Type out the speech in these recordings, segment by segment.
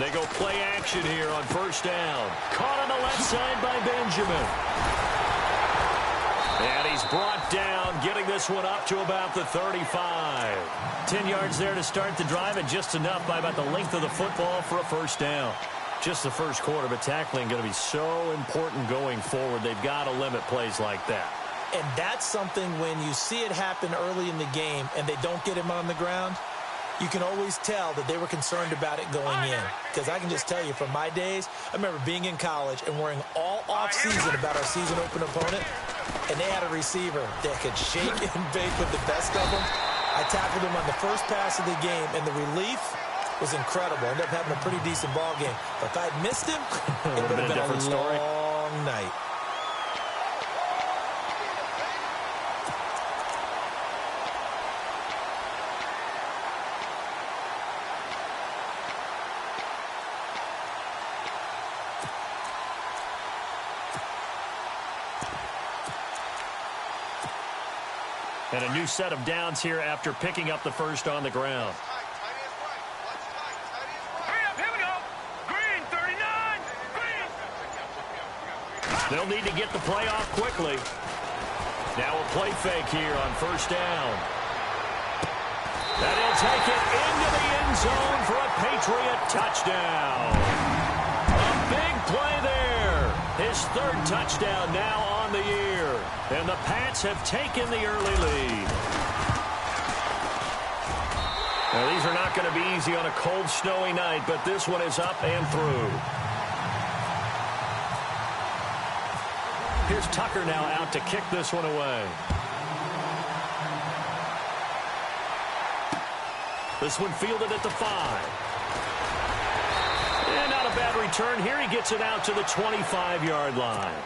They go play action here on first down. Caught on the left side by Benjamin. And he's brought down, getting this one up to about the 35. 10 yards there to start the drive, and just enough by about the length of the football for a first down. Just the first quarter, but tackling going to be so important going forward. They've got to limit plays like that. And that's something when you see it happen early in the game and they don't get him on the ground, you can always tell that they were concerned about it going in. Because I can just tell you from my days, I remember being in college and worrying all off-season about our season open opponent, and they had a receiver that could shake and bake with the best of them. I tackled him on the first pass of the game, and the relief was incredible. I ended up having a pretty decent ball game. But if I'd missed him, it would have been a long night. And a new set of downs here after picking up the first on the ground. They'll need to get the play off quickly. Now a play fake here on first down. And he'll take it into the end zone for a Patriot touchdown. A big play there. His third touchdown now on the year. And the Pats have taken the early lead. Now, these are not going to be easy on a cold, snowy night, but this one is up and through. Here's Tucker now out to kick this one away. This one fielded at the 5. And not a bad return here. He gets it out to the 25-yard line.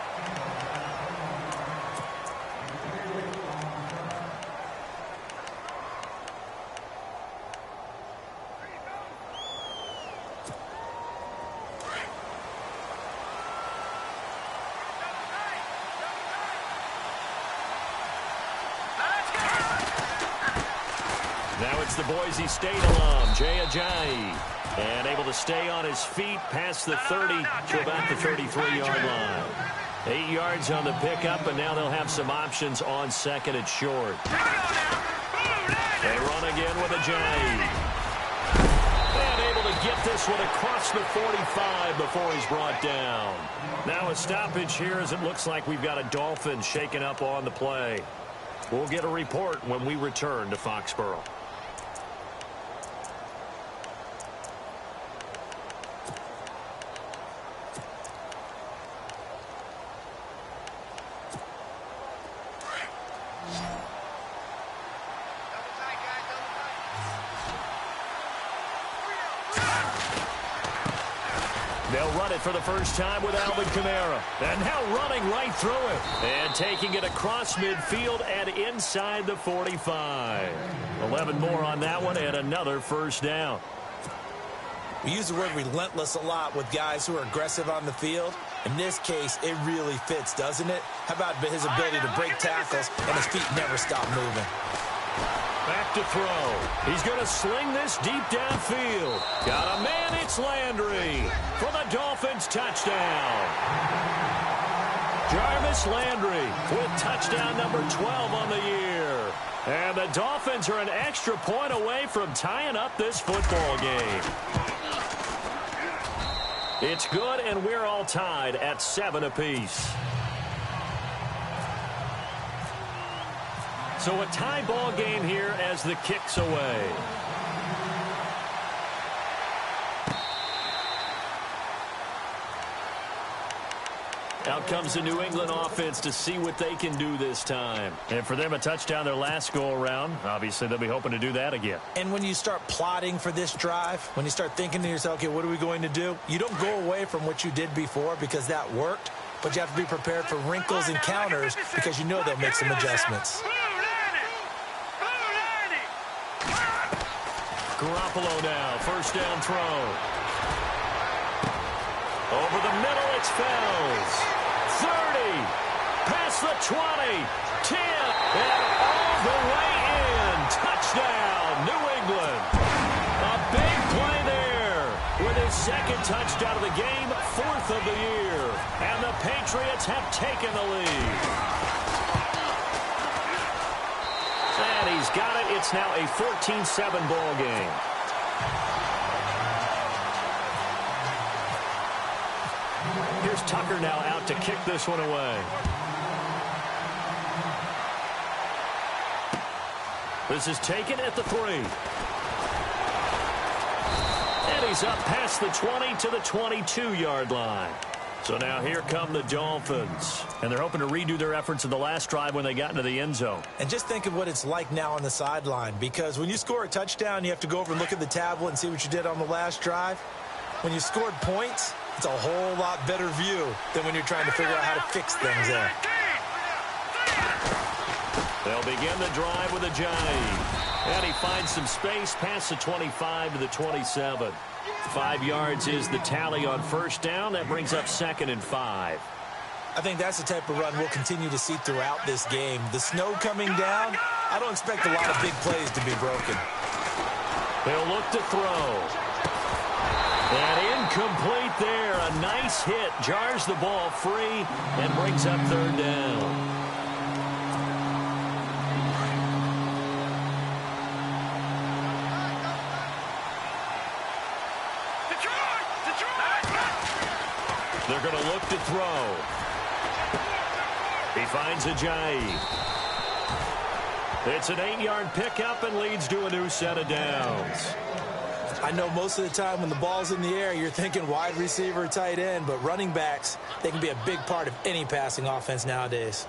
Now it's the Boise State alum, Jay Ajayi. And able to stay on his feet past the 30 to about the 33-yard line. 8 yards on the pickup, and now they'll have some options on second and short. They run again with Ajayi. And able to get this one across the 45 before he's brought down. Now a stoppage here as it looks like we've got a Dolphin shaken up on the play. We'll get a report when we return to Foxborough. They'll run it for the first time with Alvin Kamara. And now running right through it. And taking it across midfield and inside the 45. 11 more on that one and another first down. We use the word relentless a lot with guys who are aggressive on the field. In this case, it really fits, doesn't it? How about his ability to break tackles and his feet never stop moving? Back to throw. He's going to sling this deep downfield. Got a man, it's Landry for the Dolphins touchdown. Jarvis Landry with touchdown number 12 on the year. And the Dolphins are an extra point away from tying up this football game. It's good, and we're all tied at 7 apiece. So a tie ball game here as the kick's away. Out comes the New England offense to see what they can do this time. And for them, a touchdown their last go-around. Obviously, they'll be hoping to do that again. And when you start plotting for this drive, when you start thinking to yourself, okay, what are we going to do? You don't go away from what you did before because that worked, but you have to be prepared for wrinkles and counters because you know they'll make some adjustments. Garoppolo now, first down throw. Over the middle, it's Fells. 30, past the 20, 10, and all the way in. Touchdown, New England. A big play there with his second touchdown of the game, 4th of the year. And the Patriots have taken the lead. And he's got it. It's now a 14-7 ball game. Here's Tucker now out to kick this one away. This is taken at the 3. And he's up past the 20 to the 22-yard line. So now here come the Dolphins. And they're hoping to redo their efforts in the last drive when they got into the end zone. And just think of what it's like now on the sideline. Because when you score a touchdown, you have to go over and look at the tablet and see what you did on the last drive. When you scored points, it's a whole lot better view than when you're trying to figure out how to fix things there. They'll begin the drive with a Ajay. And he finds some space past the 25 to the 27. 5 yards is the tally on first down. That brings up 2nd and 5. I think that's the type of run we'll continue to see throughout this game. The snow coming down, I don't expect a lot of big plays to be broken. They'll look to throw. And incomplete there. A nice hit. Jars the ball free and brings up 3rd down. They're going to look to throw. He finds Ajay. It's an 8-yard pickup and leads to a new set of downs. I know most of the time when the ball's in the air, you're thinking wide receiver, tight end, but running backs, they can be a big part of any passing offense nowadays.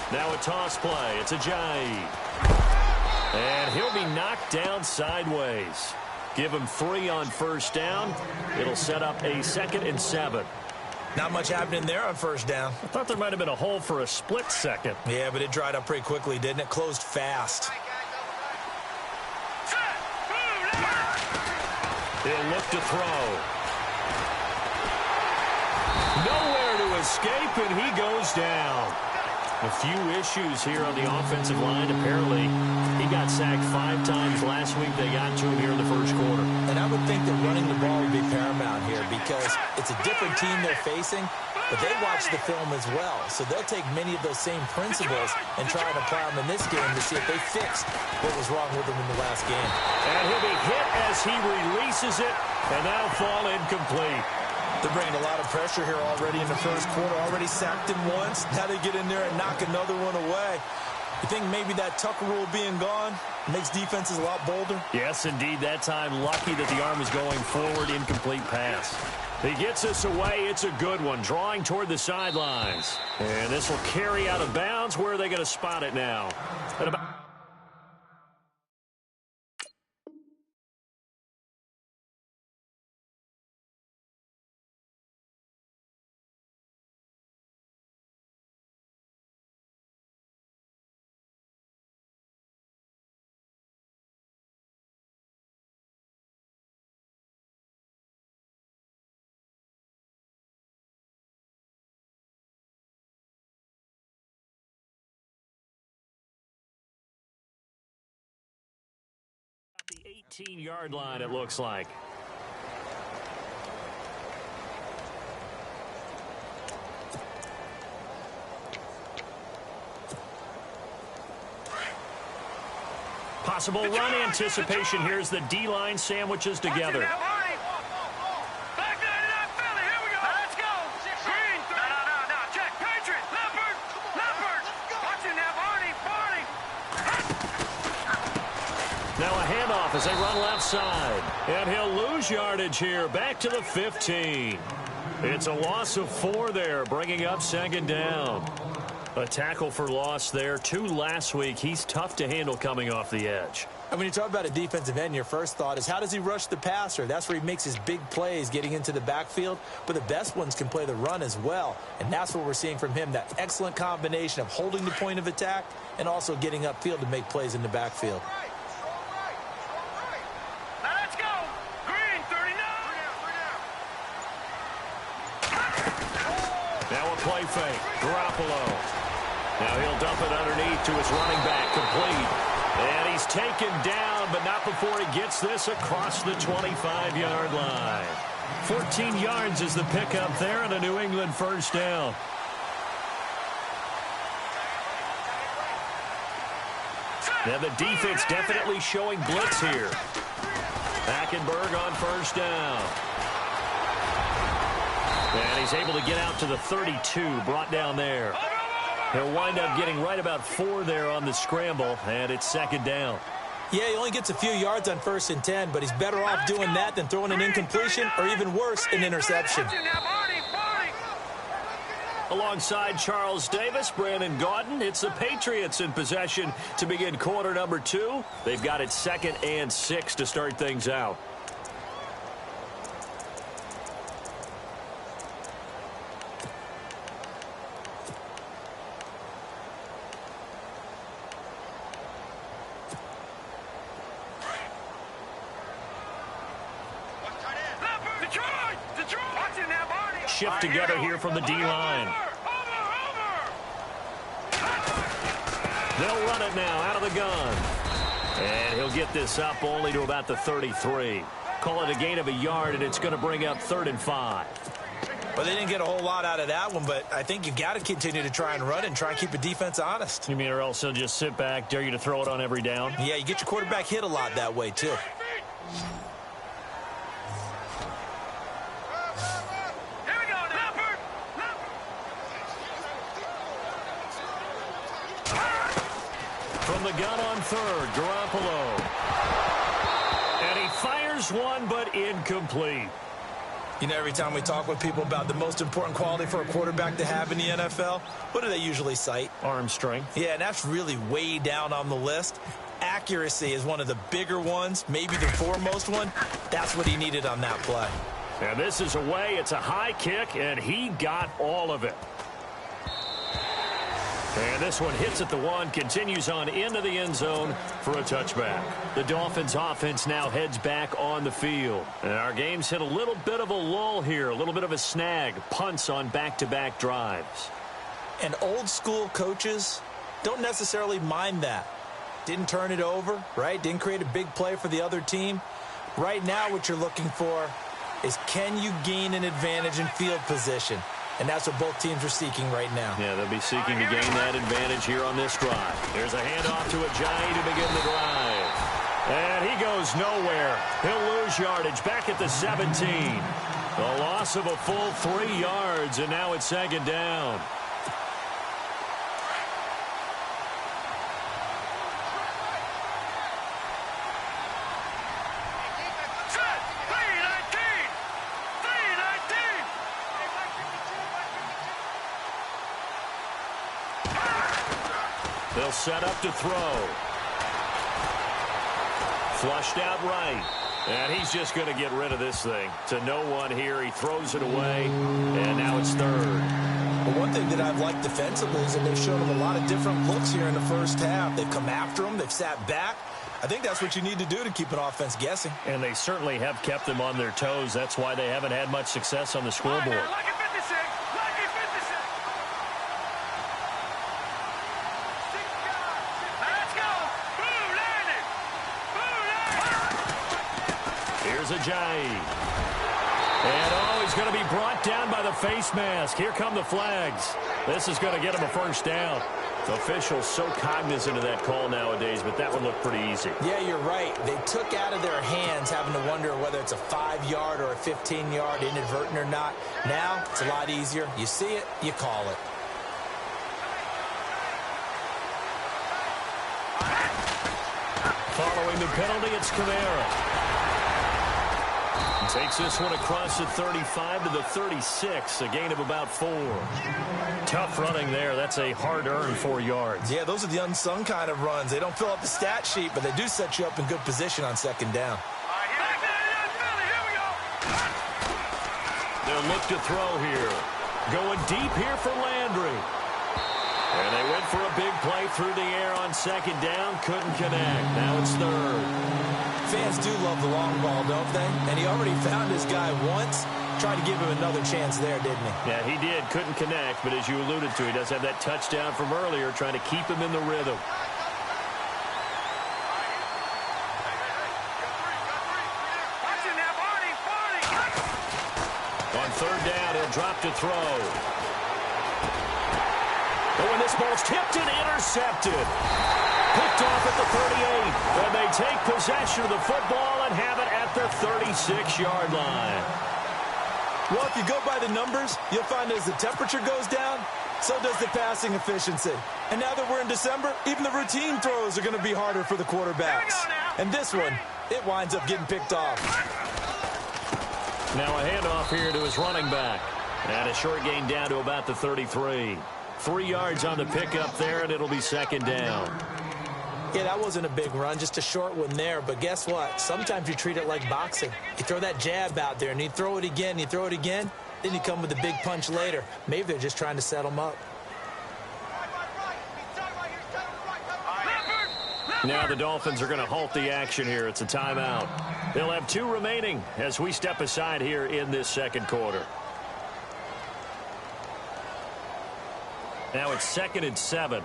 Now a toss play. It's Ajay. And he'll be knocked down sideways. Give him 3 on first down. It'll set up a 2nd and 7. Not much happening there on first down. I thought there might have been a hole for a split second. Yeah, but it dried up pretty quickly, didn't it? Closed fast. He'll look to throw. Nowhere to escape, and he goes down. A few issues here on the offensive line. Apparently, he got sacked 5 times last week. They got to him here in the first quarter. And I would think that running the ball would be paramount here because it's a different team they're facing, but they watch the film as well. So they'll take many of those same principles and try and apply them in this game to see if they fixed what was wrong with them in the last game. And he'll be hit as he releases it, and that'll fall incomplete. They're bringing a lot of pressure here already in the first quarter. Already sacked him once. Now they get in there and knock another one away. You think maybe that Tucker rule being gone makes defenses a lot bolder? Yes, indeed. That time, lucky that the arm was going forward. Incomplete pass. He gets us away. It's a good one. Drawing toward the sidelines. And this will carry out of bounds. Where are they going to spot it now? At about the 18-yard line, it looks like. Possible run anticipation. Here's the D-line sandwiches together. Now a handoff as they run left side. And he'll lose yardage here. Back to the 15. It's a loss of 4 there, bringing up 2nd down. A tackle for loss there. 2 last week. He's tough to handle coming off the edge. And when you talk about a defensive end, your first thought is how does he rush the passer? That's where he makes his big plays getting into the backfield. But the best ones can play the run as well. And that's what we're seeing from him, that excellent combination of holding the point of attack and also getting upfield to make plays in the backfield. Garoppolo. Now he'll dump it underneath to his running back, complete. And he's taken down, but not before he gets this across the 25-yard line. 14 yards is the pickup there and a New England first down. Now the defense definitely showing blitz here. Hackenberg on first down. And he's able to get out to the 32, brought down there. He'll wind up getting right about 4 there on the scramble, and it's second down. Yeah, he only gets a few yards on 1st and 10, but he's better off doing that than throwing an incompletion or even worse, an interception. Alongside Charles Davis, Brandon Gaudin, it's the Patriots in possession to begin quarter number 2. They've got it 2nd and 6 to start things out. Shift together here from the D-line. They'll run it now out of the gun. And he'll get this up only to about the 33. Call it a gain of a yard, and it's going to bring up 3rd and 5. Well, they didn't get a whole lot out of that one, but I think you've got to continue to try and run it and try and keep the defense honest. You mean or else he'll just sit back, dare you to throw it on every down? Yeah, you get your quarterback hit a lot that way, too. From the gun on 3rd, Garoppolo. And he fires one, but incomplete. You know, every time we talk with people about the most important quality for a quarterback to have in the NFL, what do they usually cite? Arm strength. Yeah, and that's really way down on the list. Accuracy is one of the bigger ones, maybe the foremost one. That's what he needed on that play. And this is away. It's a high kick, and he got all of it. And this one hits at the 1, continues on into the end zone for a touchback. The Dolphins offense now heads back on the field. And our game's hit a little bit of a lull here, a little bit of a snag. Punts on back-to-back drives. And old school coaches don't necessarily mind that. Didn't turn it over, right? Didn't create a big play for the other team. Right now what you're looking for is, can you gain an advantage in field position? And that's what both teams are seeking right now. Yeah, they'll be seeking to gain that advantage here on this drive. There's a handoff to Ajayi to begin the drive. And he goes nowhere. He'll lose yardage back at the 17. A loss of a full 3 yards, and now it's 2nd down. They'll set up to throw. Flushed out right. And he's just going to get rid of this thing. To no one here. He throws it away. And now it's 3rd. Well, one thing that I've liked defensively is that they've shown him a lot of different looks here in the first half. They've come after him. They've sat back. I think that's what you need to do to keep an offense guessing. And they certainly have kept them on their toes. That's why they haven't had much success on the scoreboard. Ajayi. And he's going to be brought down by the face mask. Here come the flags. This is going to get him a first down. Officials so cognizant of that call nowadays, but that one looked pretty easy. Yeah, you're right. They took out of their hands having to wonder whether it's a 5-yard or a 15-yard inadvertent or not. Now, it's a lot easier. You see it, you call it. Following the penalty, it's Kamara. Takes this one across the 35 to the 36, a gain of about 4. Tough running there. That's a hard-earned 4 yards. Yeah, those are the unsung kind of runs. They don't fill up the stat sheet, but they do set you up in good position on 2nd down. They'll look to throw here. Going deep here for Landry. And they went for a big play through the air on 2nd down. Couldn't connect. Now it's 3rd. Fans do love the long ball, don't they? And he already found his guy once. tried to give him another chance there, didn't he? Yeah, he did. Couldn't connect, but as you alluded to, he does have that touchdown from earlier, trying to keep him in the rhythm. On third down, he'll drop to throw. But when this ball's tipped and intercepted. Picked off at the 38. And they take possession of the football and have it at the 36-yard line. Well, if you go by the numbers, you'll find as the temperature goes down, so does the passing efficiency. And now that we're in December, even the routine throws are going to be harder for the quarterbacks. And this one, it winds up getting picked off. Now a handoff here to his running back. And a short gain down to about the 33. 3 yards on the pickup there, and it'll be second down. Yeah, that wasn't a big run, just a short one there. But guess what? Sometimes you treat it like boxing. You throw that jab out there, and you throw it again, then you come with a big punch later. Maybe they're just trying to set them up. Now the Dolphins are going to halt the action here. It's a timeout. They'll have 2 remaining as we step aside here in this second quarter. Now it's 2nd and 7.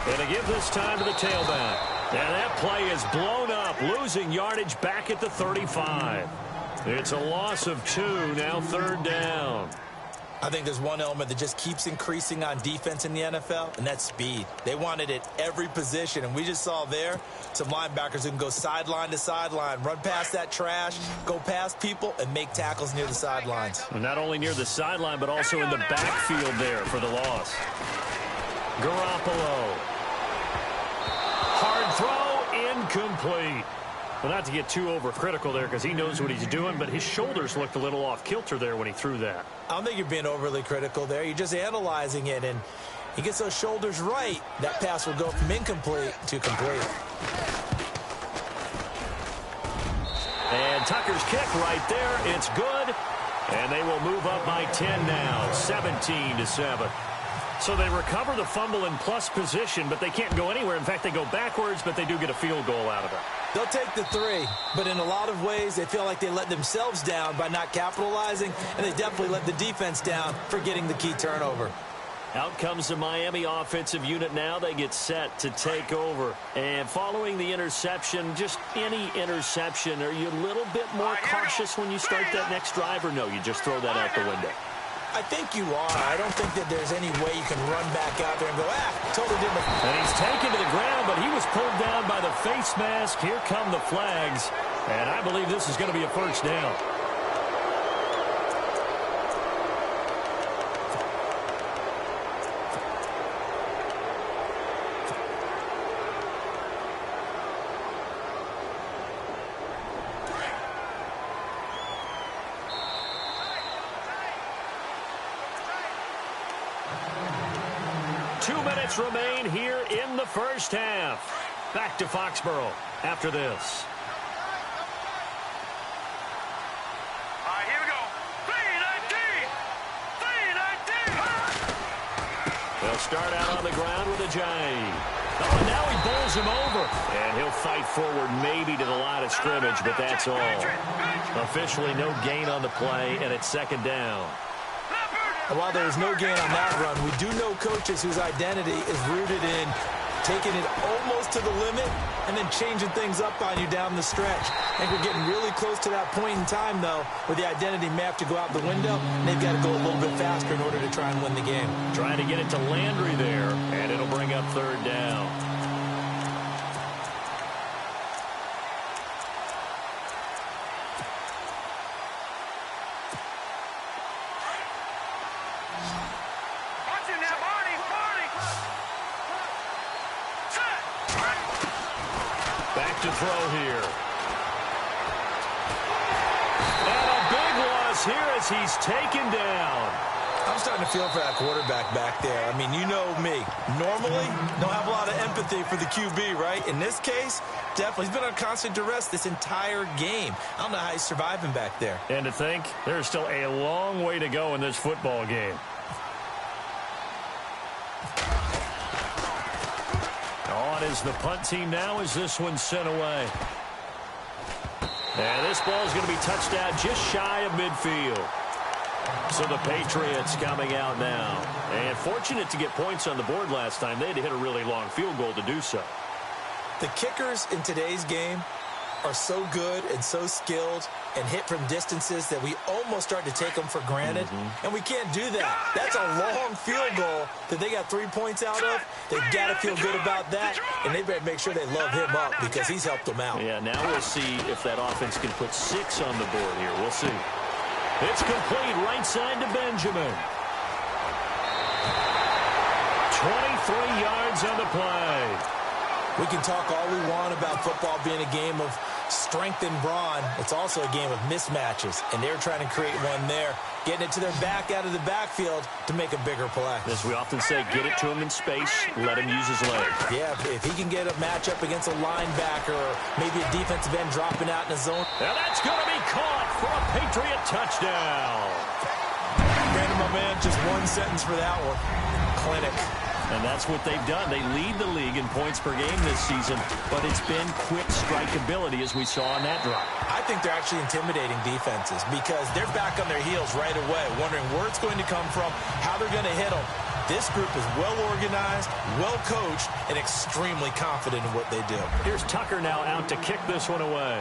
And they give this time to the tailback. And that play is blown up, losing yardage back at the 35. It's a loss of 2, now third down. I think there's one element that just keeps increasing on defense in the NFL, and that's speed. They want it at every position, and we just saw there some linebackers who can go sideline to sideline, run past that trash, go past people, and make tackles near the sidelines. And not only near the sideline, but also in the backfield there for the loss. Garoppolo. Hard throw, incomplete. Well, not to get too overcritical there because he knows what he's doing, but his shoulders looked a little off kilter there when he threw that. I don't think you're being overly critical there. You're just analyzing it, and he gets those shoulders right. That pass will go from incomplete to complete. And Tucker's kick right there. It's good, and they will move up by 10 now, 17-7. So they recover the fumble in plus position, but they can't go anywhere. In fact, they go backwards, but they do get a field goal out of it. They'll take the 3, but in a lot of ways, they feel like they let themselves down by not capitalizing, and they definitely let the defense down for getting the key turnover. Out comes the Miami offensive unit now. They get set to take over. And following the interception, just any interception, are you a little bit more cautious when you start that next drive, or no, you just throw that out the window? I think you are. I don't think that there's any way you can run back out there and go, totally different. And he's taken to the ground, but he was pulled down by the face mask. Here come the flags. And I believe this is going to be a first down. Remain here in the first half. Back to Foxborough after this. Here we go. 3-19. They'll start out on the ground with Ajayi. Oh, and now he bowls him over. And he'll fight forward maybe to the line of scrimmage, but that's all. Officially no gain on the play, and it's second down. And while there's no gain on that run, we do know coaches whose identity is rooted in taking it almost to the limit and then changing things up on you down the stretch. I think we're getting really close to that point in time, though, where the identity may have to go out the window, and they've got to go a little bit faster in order to try and win the game. Trying to get it to Landry there, and it'll bring up third down. To throw here. And a big loss here as he's taken down. I'm starting to feel for that quarterback back there. I mean, you know me. Normally, don't have a lot of empathy for the QB, right? In this case, definitely. He's been on constant duress this entire game. I don't know how he's surviving back there. And to think, there's still a long way to go in this football game. On is the punt team now as this one's sent away. And this ball is going to be touched down just shy of midfield. So the Patriots coming out now. And fortunate to get points on the board last time. They had to hit a really long field goal to do so. The kickers in today's game are so good and so skilled and hit from distances that we almost start to take them for granted. And we can't do that. That's a long field goal that they got 3 points out of. They've got to feel good about that, and they better make sure they love him up because he's helped them out. Yeah, now we'll see if that offense can put 6 on the board here. We'll see. It's complete right side to Benjamin. 23 yards on the play. We can talk all we want about football being a game of strength and brawn. It's also a game of mismatches, and they're trying to create one there, getting it to their back out of the backfield to make a bigger play. As we often say, get it to him in space, let him use his legs. Yeah, if he can get a matchup against a linebacker or maybe a defensive end dropping out in the zone. And that's going to be caught for a Patriot touchdown. Brandon, my man, just one sentence for that one. Clinic. And that's what they've done. They lead the league in points per game this season, but it's been quick strike ability as we saw on that drive. I think they're actually intimidating defenses because they're back on their heels right away, wondering where it's going to come from, how they're going to hit them. This group is well organized, well coached, and extremely confident in what they do. Here's Tucker now out to kick this one away.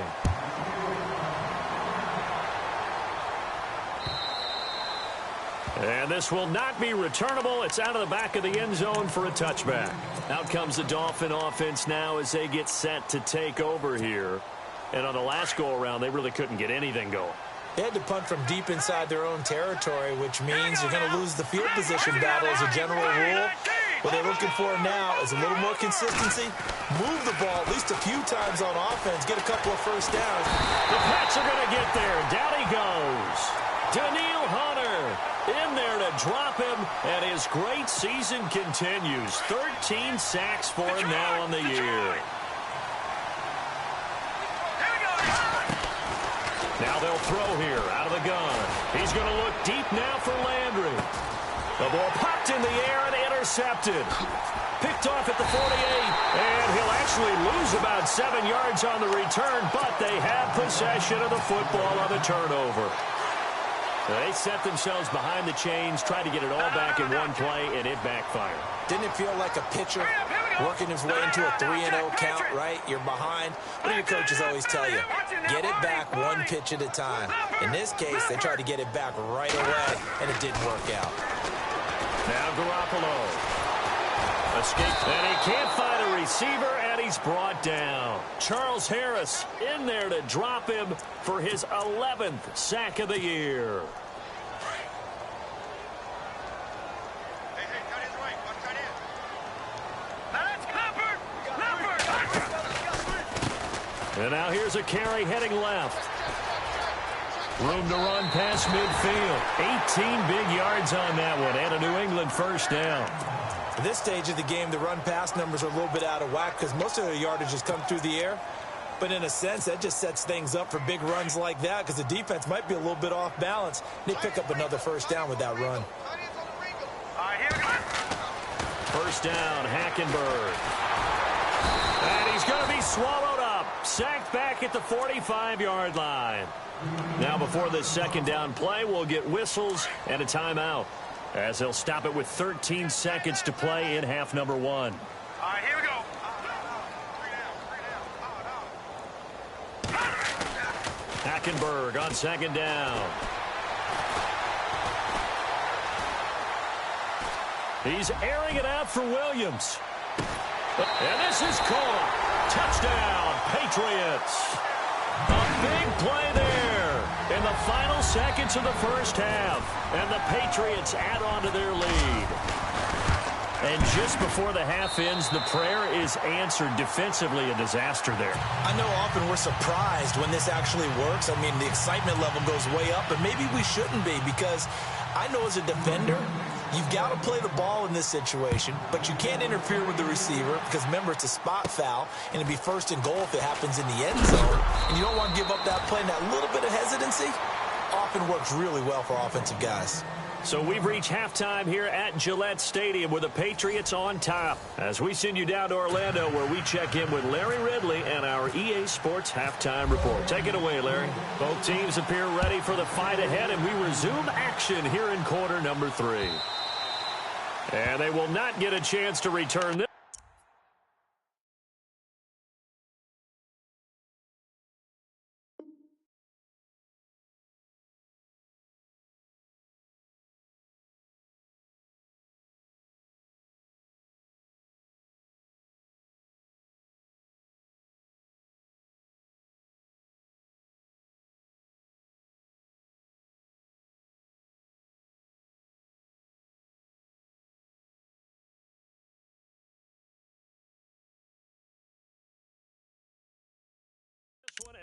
And this will not be returnable. It's out of the back of the end zone for a touchback. Out comes the Dolphin offense now as they get set to take over here. And on the last go-around, they really couldn't get anything going. They had to punt from deep inside their own territory, which means you're going to lose the field position battle as a general rule. What they're looking for now is a little more consistency. Move the ball at least a few times on offense. Get a couple of first downs. The Pats are going to get there. Down he goes. Daniil Hunter in there to drop him, and his great season continues. 13 sacks for him now on the year. Now they'll throw here out of the gun. He's going to look deep now for Landry. The ball popped in the air and intercepted. Picked off at the 48, and he'll actually lose about 7 yards on the return, but they have possession of the football on the turnover. They set themselves behind the chains, tried to get it all back in one play, and it backfired. Didn't it feel like a pitcher working his way into a 3-0 count, right? You're behind. What do your coaches always tell you? Get it back one pitch at a time. In this case, they tried to get it back right away, and it didn't work out. Now Garoppolo. Escape, and he can't find a receiver, and he's brought down. Charles Harris in there to drop him for his 11th sack of the year. And now here's a carry heading left. Room to run past midfield. 18 big yards on that one, and a New England first down. At this stage of the game, the run-pass numbers are a little bit out of whack because most of their yardage has come through the air. But in a sense, that just sets things up for big runs like that because the defense might be a little bit off balance. They pick up another first down with that run. First down, Hackenberg. And he's going to be swallowed up. Sacked back at the 45-yard line. Now before this second down play, we'll get whistles and a timeout, as they'll stop it with 13 seconds to play in half number one. All right, here we go. Hackenberg on second down. He's airing it out for Williams. And this is caught. Touchdown, Patriots. A big play there in the final seconds of the first half. And the Patriots add on to their lead. And just before the half ends, the prayer is answered. Defensively, a disaster there. I know often we're surprised when this actually works. I mean, the excitement level goes way up, but maybe we shouldn't be because I know as a defender, you've got to play the ball in this situation, but you can't interfere with the receiver because, remember, it's a spot foul, and it'd be first and goal if it happens in the end zone, and you don't want to give up that play, and that little bit of hesitancy often works really well for offensive guys. So we've reached halftime here at Gillette Stadium with the Patriots on top. As we send you down to Orlando where we check in with Larry Ridley and our EA Sports Halftime Report. Take it away, Larry. Both teams appear ready for the fight ahead, and we resume action here in quarter number 3. And they will not get a chance to return this.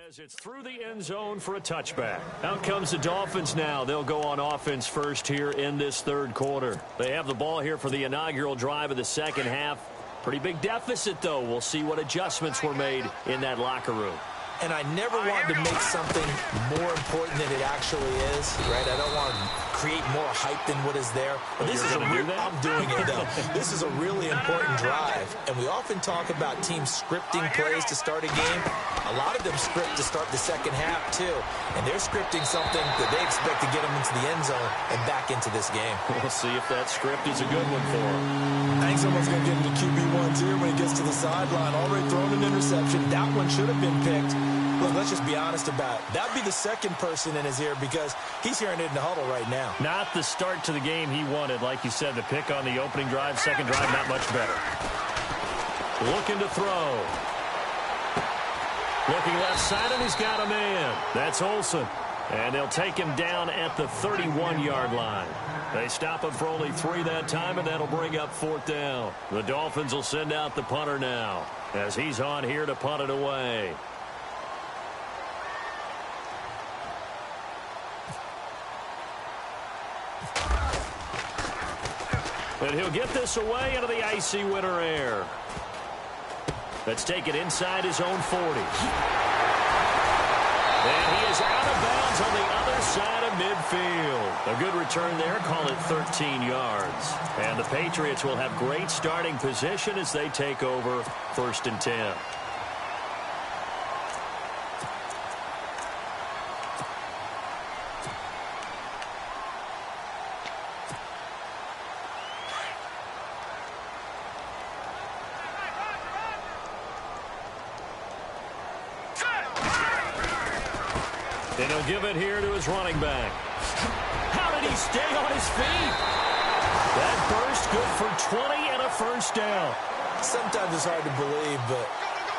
As it's through the end zone for a touchback. Out comes the Dolphins now. They'll go on offense first here in this third quarter. They have the ball here for the inaugural drive of the second half. Pretty big deficit, though. We'll see what adjustments were made in that locker room. And I never want to make something more important than it actually is, right? I don't want to create more hype than what is there. But this is I'm doing it, though. This is a really important drive. And we often talk about teams scripting plays to start a game. A lot of them script to start the second half, too. And they're scripting something that they expect to get them into the end zone and back into this game. We'll see if that script is a good one for them. I think someone's going to get into QB1s here when he gets to the sideline. Already thrown an interception. That one should have been picked. Look, let's just be honest about it. That'd be the second person in his ear because he's hearing it in the huddle right now. Not the start to the game he wanted. Like you said, the pick on the opening drive, second drive, not much better. Looking to throw. Looking left side, and he's got a man. That's Olsen. And they'll take him down at the 31-yard line. They stop him for only 3 that time, and that'll bring up 4th down. The Dolphins will send out the punter now as he's on here to punt it away. And he'll get this away into the icy winter air. Let's take it inside his own 40. And he is out of bounds on the other side of midfield. A good return there. Call it 13 yards. And the Patriots will have great starting position as they take over 1st and 10. And he'll give it here to his running back. How did he stay on his feet? That burst good for 20 and a 1st down. Sometimes it's hard to believe, but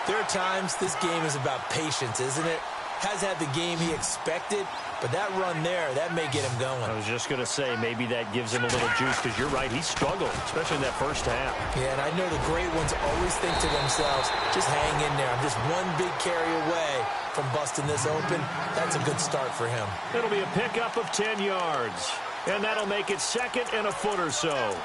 there are times this game is about patience, isn't it? Has had the game he expected, but that run there, that may get him going. I was just going to say, maybe that gives him a little juice, because you're right, he struggled, especially in that first half. Yeah, and I know the great ones always think to themselves, just hang in there. I'm just one big carry away from busting this open. That's a good start for him. It'll be a pickup of 10 yards, and that'll make it 2nd and a foot or so.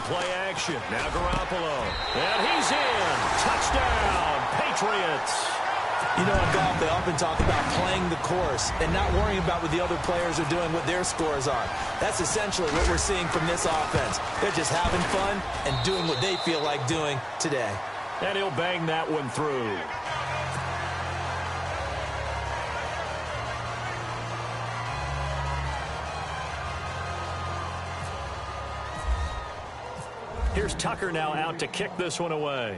Play action. Now Garoppolo. And he's in. Touchdown, Patriots. You know, in golf, they often talk about playing the course and not worrying about what the other players are doing, what their scores are. That's essentially what we're seeing from this offense. They're just having fun and doing what they feel like doing today. And he'll bang that one through. Here's Tucker now out to kick this one away.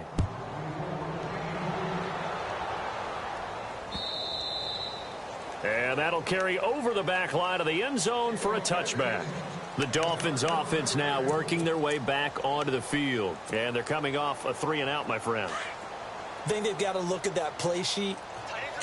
And that'll carry over the back line of the end zone for a touchback. The Dolphins offense now working their way back onto the field. And they're coming off a 3-and-out, my friend. I think they've got to look at that play sheet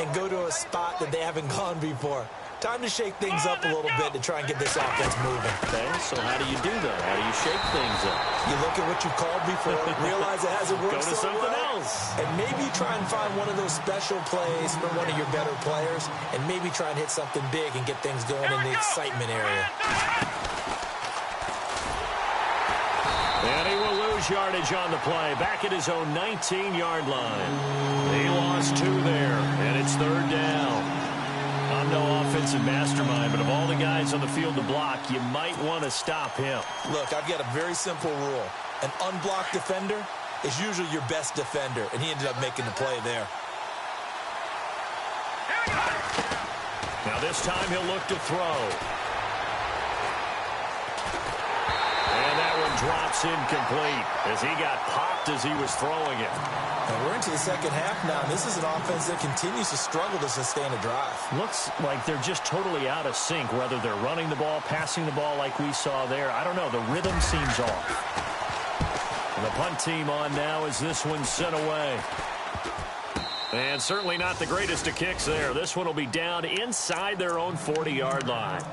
and go to a spot that they haven't gone before. Time to shake things up a little bit to try and get this offense moving. Okay, so how do you do that? How do you shake things up? You look at what you called before, realize it hasn't worked Go to so something well, else. and maybe try and find one of those special plays from one of your better players, and maybe try and hit something big and get things going in the excitement area. And he will lose yardage on the play, back at his own 19-yard line. He lost 2 there, and it's 3rd down. I'm no offensive mastermind, but of all the guys on the field to block, you might want to stop him. Look, I've got a very simple rule. An unblocked defender is usually your best defender, and he ended up making the play there. Now this time he'll look to throw. And that one drops incomplete as he got popped as he was throwing it. And we're into the second half now, and this is an offense that continues to struggle to sustain a drive. Looks like they're just totally out of sync, whether they're running the ball, passing the ball like we saw there. I don't know. The rhythm seems off. And the punt team on now as this one's sent away. And certainly not the greatest of kicks there. This one will be down inside their own 40-yard line.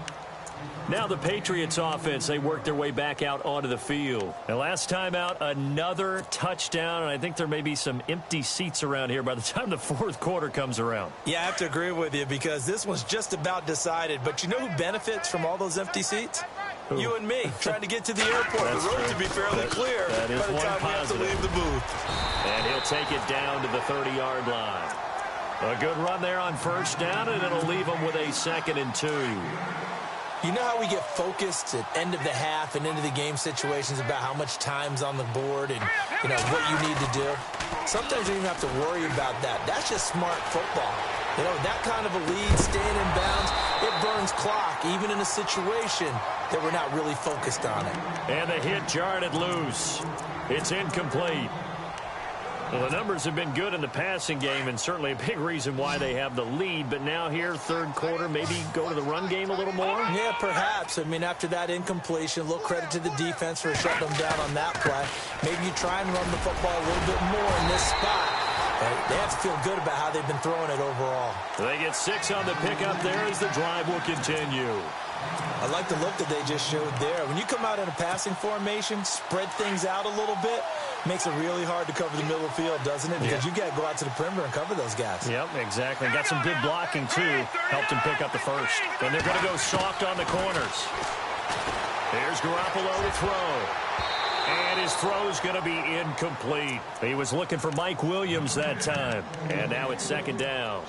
Now the Patriots offense, they work their way back out onto the field. And last time out, another touchdown, and I think there may be some empty seats around here by the time the 4th quarter comes around. Yeah, I have to agree with you because this one's just about decided. But you know who benefits from all those empty seats? Who? You and me, trying to get to the airport. The road to be fairly clear that is by the one time we have to positive. leave the booth. And he'll take it down to the 30-yard line. A good run there on 1st down, and it'll leave him with a 2nd and 2. You know how we get focused at end of the half and into the game situations about how much time's on the board and, you know, what you need to do? Sometimes you don't even have to worry about that. That's just smart football. You know, that kind of a lead, staying in bounds, it burns clock, even in a situation that we're not really focused on it. And the hit jarred it loose. It's incomplete. Well, the numbers have been good in the passing game and certainly a big reason why they have the lead. But now here, 3rd quarter, maybe go to the run game a little more? Yeah, perhaps. I mean, after that incompletion, a little credit to the defense for shutting them down on that play. Maybe you try and run the football a little bit more in this spot. They have to feel good about how they've been throwing it overall. They get 6 on the pickup there as the drive will continue. I like the look that they just showed there. When you come out in a passing formation, spread things out a little bit, makes it really hard to cover the middle of the field, doesn't it? Because you got to go out to the perimeter and cover those guys. Yep, exactly. Got some good blocking, too. Helped him pick up the 1st. And they're going to go soft on the corners. Here's Garoppolo to throw. And his throw is going to be incomplete. He was looking for Mike Williams that time. And now it's 2nd down.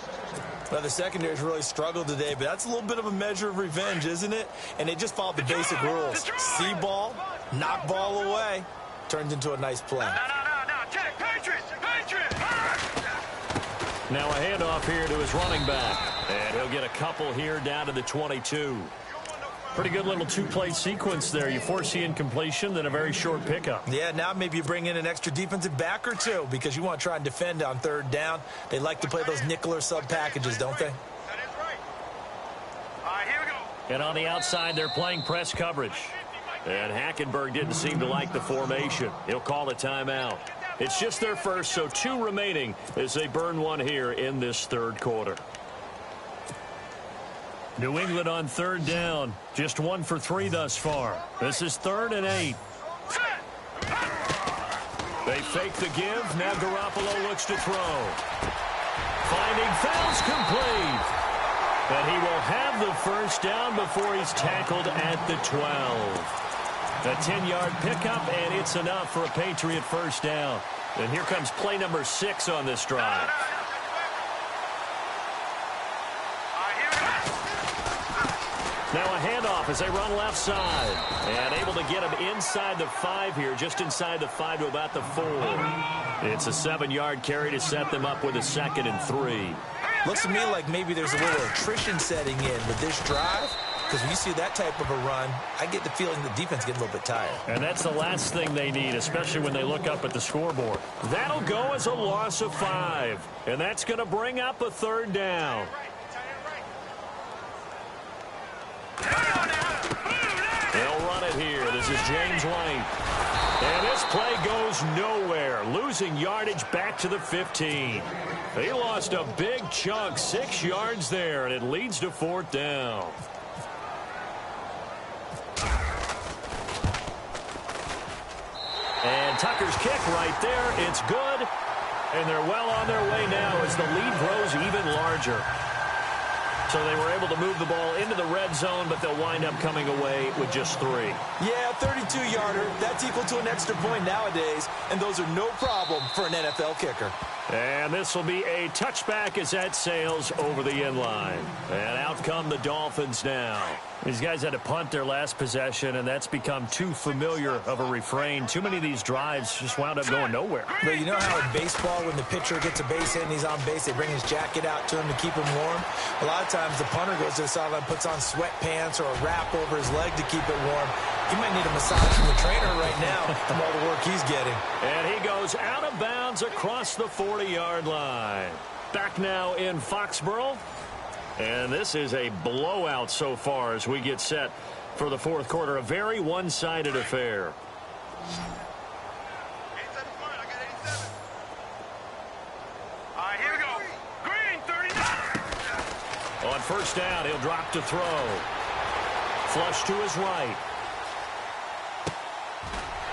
Well, the secondary's really struggled today, but that's a little bit of a measure of revenge, isn't it? And they just followed the basic rules. See ball, knock ball away. Turns into a nice play. No. Patriots! Now a handoff here to his running back. And he'll get a couple here down to the 22. Pretty good little 2-play sequence there. You force the incompletion, then a very short pickup. Yeah, now maybe you bring in an extra defensive back or two because you want to try and defend on 3rd down. They like to play those nickel or sub packages, don't they? That is right. All right, here we go. And on the outside, they're playing press coverage. And Hackenberg didn't seem to like the formation. He'll call a timeout. It's just their first, so 2 remaining as they burn one here in this 3rd quarter. New England on 3rd down. Just 1 for 3 thus far. This is 3rd and 8. They fake the give. Now Garoppolo looks to throw. Finding fouls complete. And he will have the 1st down before he's tackled at the 12. A 10-yard pickup, and it's enough for a Patriot 1st down. And here comes play number 6 on this drive. Now a handoff as they run left side. And able to get him inside the 5 here, just inside the 5 to about the 4. It's a 7-yard carry to set them up with a 2nd and 3. Looks to me like maybe there's a little attrition setting in with this drive. Because when you see that type of a run, I get the feeling the defense gets a little bit tired. And that's the last thing they need, especially when they look up at the scoreboard. That'll go as a loss of 5. And that's going to bring up a 3rd down. They'll run it here. This is James White. And this play goes nowhere, losing yardage back to the 15. He lost a big chunk, 6 yards there, and it leads to 4th down. And Tucker's kick right there, it's good. And they're well on their way now as the lead grows even larger. So they were able to move the ball into the red zone, but they'll wind up coming away with just 3. Yeah, 32-yarder. That's equal to an extra point nowadays, and those are no problem for an NFL kicker. And this will be a touchback as that sails over the end line. And out come the Dolphins now. These guys had to punt their last possession, and that's become too familiar of a refrain. Too many of these drives just wound up going nowhere. But you know how in baseball, when the pitcher gets a base hit and he's on base, they bring his jacket out to him to keep him warm? A lot of times the punter goes to the sideline, puts on sweatpants or a wrap over his leg to keep it warm. He might need a massage from the trainer right now from all the work he's getting. And he goes out of bounds across the 40-yard line. Back now in Foxborough. And this is a blowout so far as we get set for the 4th quarter. A very one-sided affair. 87 fine, I got 87. All right, here we go. Green, 39. On 1st down, he'll drop to throw. Flush to his right.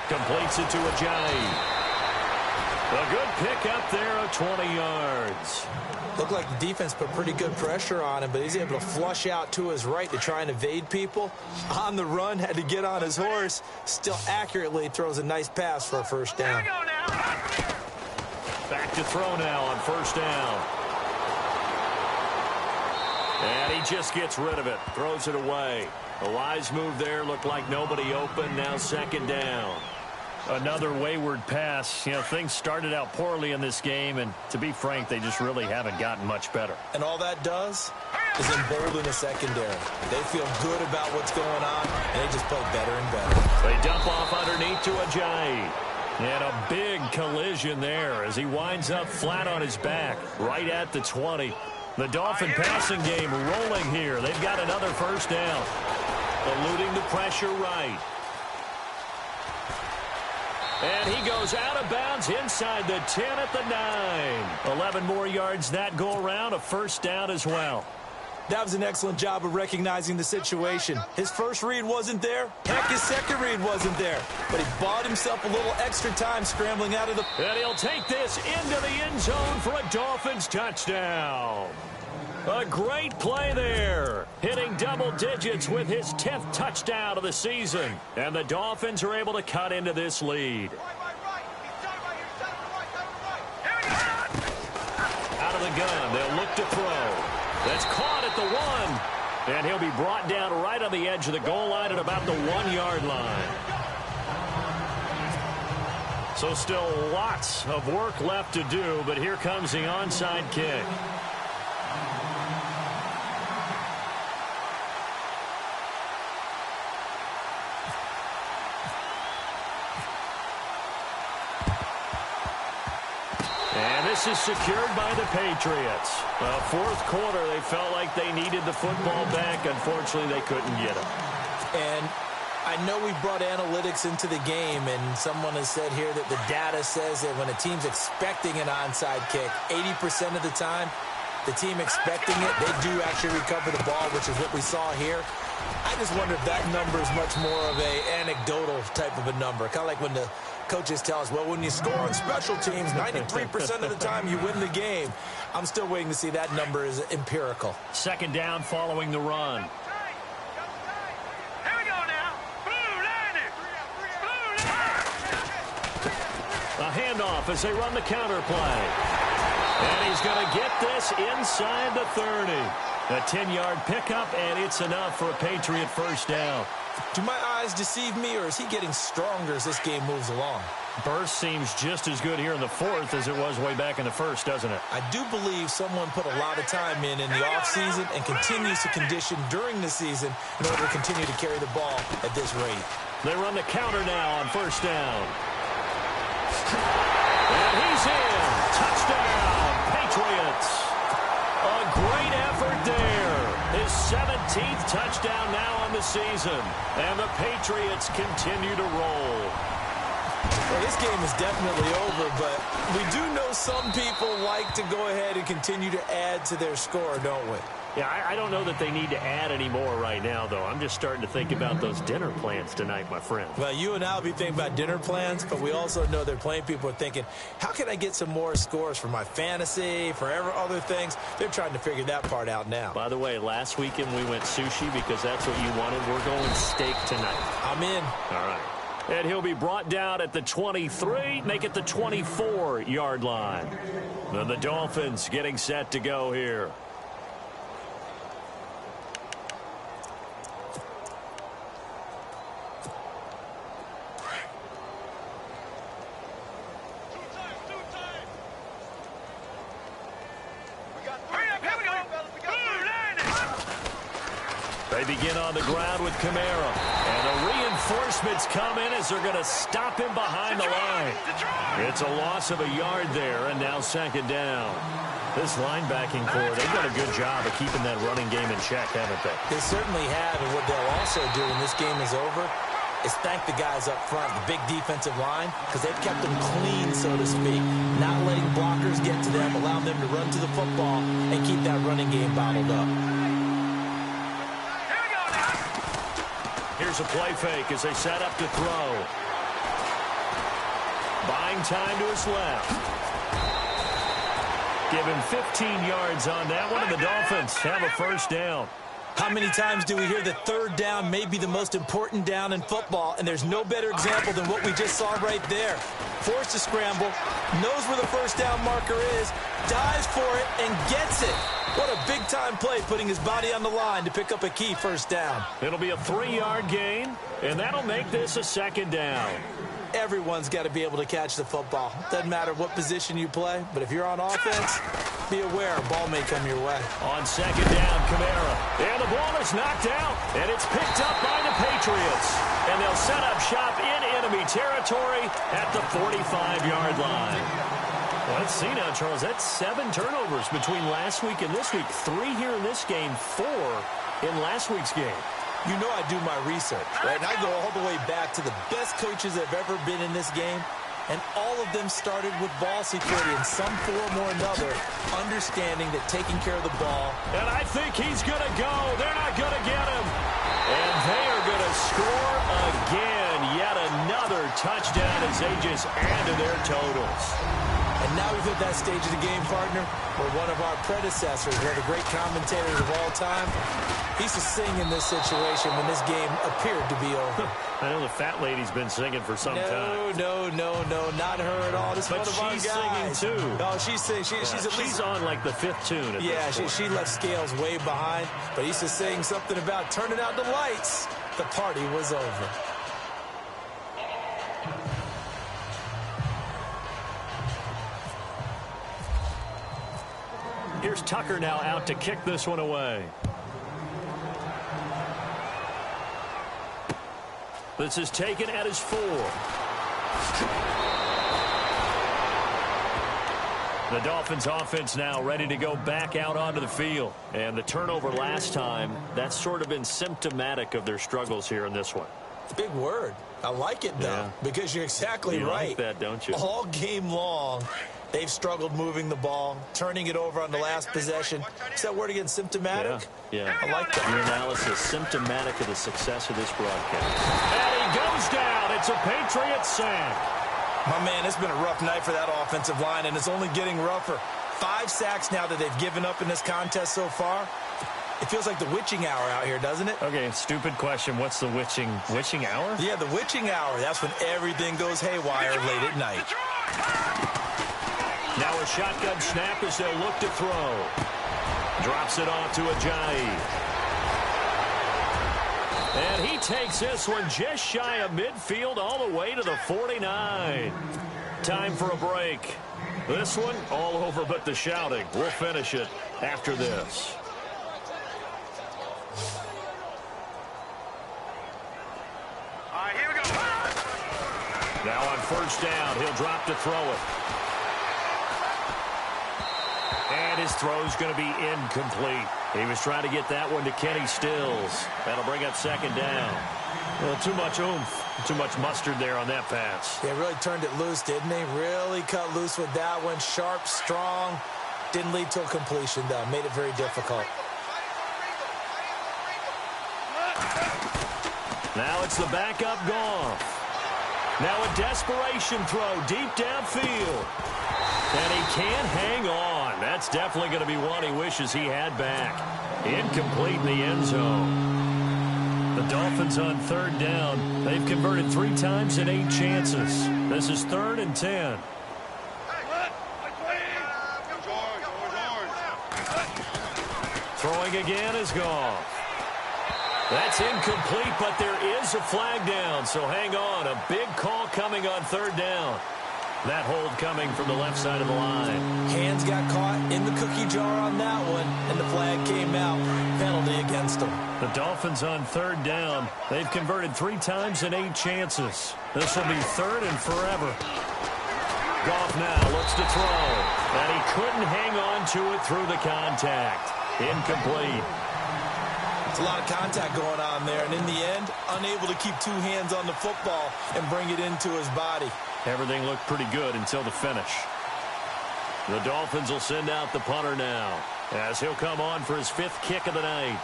Completes it to Ajayi. A good pick up there of 20 yards. Looked like the defense put pretty good pressure on him, but he's able to flush out to his right to try and evade people. On the run, had to get on his horse. Still accurately throws a nice pass for a 1st down. Here we go now. Back to throw now on 1st down. And he just gets rid of it. Throws it away. A wise move there. Looked like nobody open. Now 2nd down. Another wayward pass. You know, things started out poorly in this game, and to be frank, they just really haven't gotten much better. And all that does is embolden the secondary. They feel good about what's going on, and they just play better and better. They dump off underneath to Ajayi. And a big collision there as he winds up flat on his back right at the 20. The Dolphin passing game rolling here. They've got another 1st down. Eluding the pressure right. And he goes out of bounds inside the 10 at the 9. 11 more yards that go around, a 1st down as well. That was an excellent job of recognizing the situation. His first read wasn't there. Heck, his second read wasn't there. But he bought himself a little extra time scrambling out of the... And he'll take this into the end zone for a Dolphins touchdown. A great play there. Hitting double digits with his 10th touchdown of the season. And the Dolphins are able to cut into this lead. Out of the gun, they'll look to throw. That's caught at the 1. And he'll be brought down right on the edge of the goal line at about the 1-yard line. So still lots of work left to do, but here comes the onside kick. This is secured by the Patriots. 4th quarter, they felt like they needed the football back. Unfortunately, they couldn't get it. And I know we brought analytics into the game, and someone has said here that the data says that when a team's expecting an onside kick, 80% of the time, the team expecting it, they do actually recover the ball, which is what we saw here. I just wonder if that number is much more of a anecdotal type of a number. Kind of like when the coaches tell us, well, when you score on special teams, 93% of the time you win the game. I'm still waiting to see that number is empirical. 2nd down following the run. Here we go now. Blue line. A handoff as they run the counter play. And he's going to get this inside the 30. A 10-yard pickup, and it's enough for a Patriot 1st down. Do my eyes deceive me, or is he getting stronger as this game moves along? Burst seems just as good here in the 4th as it was way back in the 1st, doesn't it? I do believe someone put a lot of time in the offseason and continues to condition during the season in order to continue to carry the ball at this rate. They run the counter now on 1st down. And he's in. Touchdown, Patriots. A great effort there. His 17th touchdown now on the season. And the Patriots continue to roll. Well, this game is definitely over, but we do know some people like to go ahead and continue to add to their score, don't we? Yeah, I don't know that they need to add any more right now, though. I'm just starting to think about those dinner plans tonight, my friend. Well, you and I will be thinking about dinner plans, but we also know they're playing people are thinking, how can I get some more scores for my fantasy, for other things? They're trying to figure that part out now. By the way, last weekend we went sushi because that's what you wanted. We're going steak tonight. I'm in. All right. And he'll be brought down at the 23, make it the 24-yard line. Then the Dolphins getting set to go here. They begin on the ground with Kamara. And the reinforcements come in as they're going to stop him behind the line. It's a loss of a yard there, and now second down. This linebacking core, they've done a good job of keeping that running game in check, haven't they? They certainly have, and what they'll also do when this game is over is thank the guys up front, the big defensive line, because they've kept them clean, so to speak, not letting blockers get to them, allowing them to run to the football and keep that running game bottled up. Here's a play fake as they set up to throw. Buying time to his left. Give him 15 yards on that one, and the Dolphins have a first down. How many times do we hear that third down may be the most important down in football, and there's no better example than what we just saw right there. Forced to scramble, knows where the first down marker is, dives for it, and gets it. What a big-time play, putting his body on the line to pick up a key first down. It'll be a 3-yard gain, and that'll make this a second down. Everyone's got to be able to catch the football. Doesn't matter what position you play, but if you're on offense, be aware a ball may come your way. On second down, Kamara. And the ball is knocked out, and it's picked up by the Patriots. And they'll set up shop in enemy territory at the 45-yard line. Well, let's see now, Charles. That's 7 turnovers between last week and this week. 3 here in this game, 4 in last week's game. You know I do my research, right? And I go all the way back to the best coaches that have ever been in this game, and all of them started with ball security in some form or another, understanding that taking care of the ball. And I think he's going to go. They're not going to get him. And they are going to score again. Yet another touchdown as they just add to their totals. And now we've hit that stage of the game, partner, where one of our predecessors, one of the great commentators of all time, he used to sing in this situation when this game appeared to be over. I know the fat lady's been singing for some time. No, not her at all. This but one of our she's guys. singing, too. Oh, she's singing. She's on, like, the 5th tune at this point. She left Scales way behind, but he used to sing something about turning out the lights. The party was over. Here's Tucker now out to kick this one away. This is taken at his 4. The Dolphins offense now ready to go back out onto the field. And the turnover last time, that's sort of been symptomatic of their struggles here in this one. Big word. I like it, though, because you're exactly right. You like that, don't you? All game long, they've struggled moving the ball, turning it over on the last possession. Is that word again, symptomatic? Yeah. I like that. Your analysis, symptomatic of the success of this broadcast. And he goes down. It's a Patriot sack. My man, it's been a rough night for that offensive line, and it's only getting rougher. 5 sacks now that they've given up in this contest so far. It feels like the witching hour out here, doesn't it? Okay, stupid question. What's the witching hour? Yeah, the witching hour. That's when everything goes haywire late at night. Now a shotgun snap as they'll look to throw. Drops it off to Ajayi. And he takes this one just shy of midfield all the way to the 49. Time for a break. This one all over but the shouting. We'll finish it after this. Here we go. Now on first down, he'll drop to throw it. And his throw's going to be incomplete. He was trying to get that one to Kenny Stills. That'll bring up second down. Well, too much oomph, too much mustard there on that pass. They really turned it loose, didn't they? Really cut loose with that one. Sharp, strong. Didn't lead to a completion, though. Made it very difficult. Now it's the backup Goff. Now a desperation throw deep downfield. And he can't hang on. That's definitely going to be one he wishes he had back. Incomplete in the end zone. The Dolphins on third down. They've converted 3 times in 8 chances. This is 3rd and 10. Throwing again is Goff. That's incomplete, but there is a flag down, so hang on. A big call coming on third down. That hold coming from the left side of the line. Hands got caught in the cookie jar on that one, and the flag came out. Penalty against them. The Dolphins on third down. They've converted 3 times in 8 chances. This will be 3rd and forever. Goff now looks to throw, and he couldn't hang on to it through the contact. Incomplete. It's a lot of contact going on there, and in the end, unable to keep 2 hands on the football and bring it into his body. Everything looked pretty good until the finish. The Dolphins will send out the punter now, as he'll come on for his 5th kick of the night.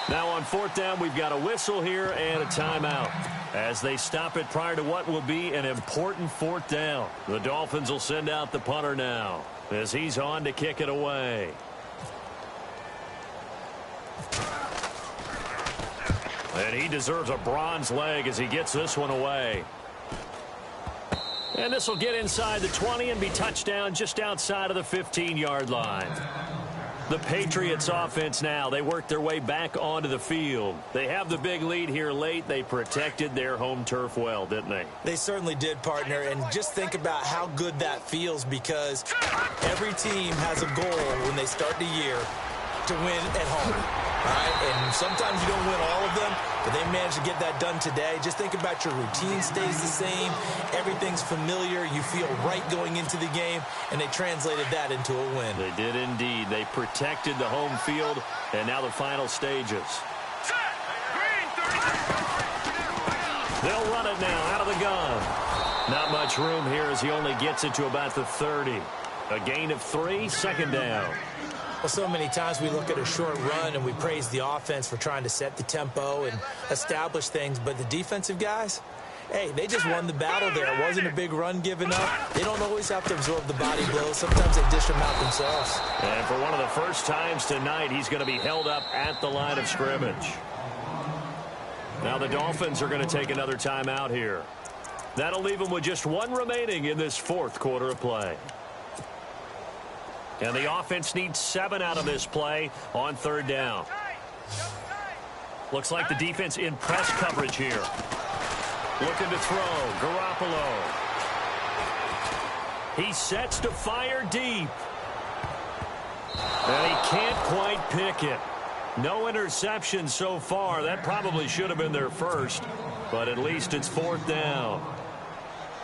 Now on 4th down, we've got a whistle here and a timeout as they stop it prior to what will be an important 4th down. The Dolphins will send out the punter now as he's on to kick it away. And he deserves a bronze leg as he gets this one away. And this will get inside the 20 and be touchdown just outside of the 15-yard line. The Patriots offense now, they work their way back onto the field. They have the big lead here late. They protected their home turf well, didn't they? They certainly did, partner. And just think about how good that feels, because every team has a goal when they start the year to win at home. All right? And sometimes you don't win all of them, but they managed to get that done today. Just think about your routine stays the same. Everything's familiar. You feel right going into the game, and they translated that into a win. They did indeed. They protected the home field, and now the final stages. They'll run it now out of the gun. Not much room here as he only gets it to about the 30. A gain of 3, 2nd down. Well, so many times we look at a short run and we praise the offense for trying to set the tempo and establish things, but the defensive guys, hey, they just won the battle there. It wasn't a big run given up. They don't always have to absorb the body blows. Sometimes they dish them out themselves. And for one of the first times tonight, he's going to be held up at the line of scrimmage. Now the Dolphins are going to take another timeout here. That'll leave them with just 1 remaining in this 4th quarter of play. And the offense needs 7 out of this play on 3rd down. Looks like the defense in press coverage here. Looking to throw. Garoppolo. He sets to fire deep. And he can't quite pick it. No interception so far. That probably should have been their first. But at least it's 4th down.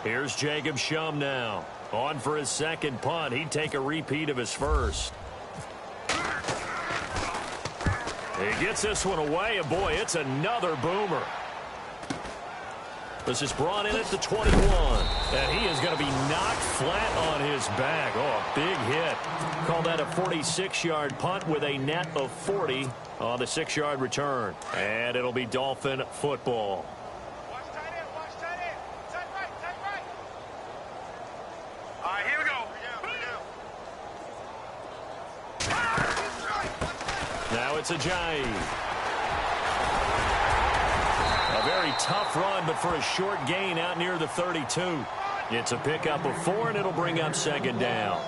Here's Jacob Shum now. On for his 2nd punt. He'd take a repeat of his first. He gets this one away, and boy, it's another boomer. This is brought in at the 21, and he is going to be knocked flat on his back. Oh, a big hit. Call that a 46-yard punt with a net of 40 on the 6-yard return. And it'll be Dolphin football. Now it's Ajayi. A very tough run, but for a short gain out near the 32. It's a pickup of 4, and it'll bring up 2nd down.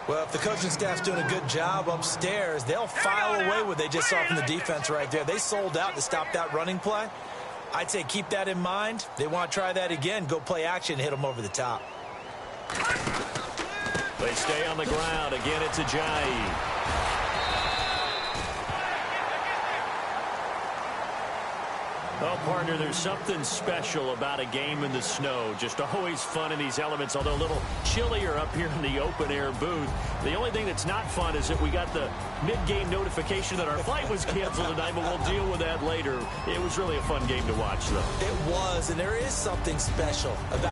Well, if the coaching staff's doing a good job upstairs, they'll file away what they just saw from the defense right there. They sold out to stop that running play. I'd say keep that in mind. They want to try that again. Go play action and hit them over the top. They stay on the ground. Again, it's Ajayi. Oh, partner, there's something special about a game in the snow. Just always fun in these elements, although a little chillier up here in the open-air booth. The only thing that's not fun is that we got the mid-game notification that our flight was canceled tonight, but we'll deal with that later. It was really a fun game to watch, though. It was, and there is something special about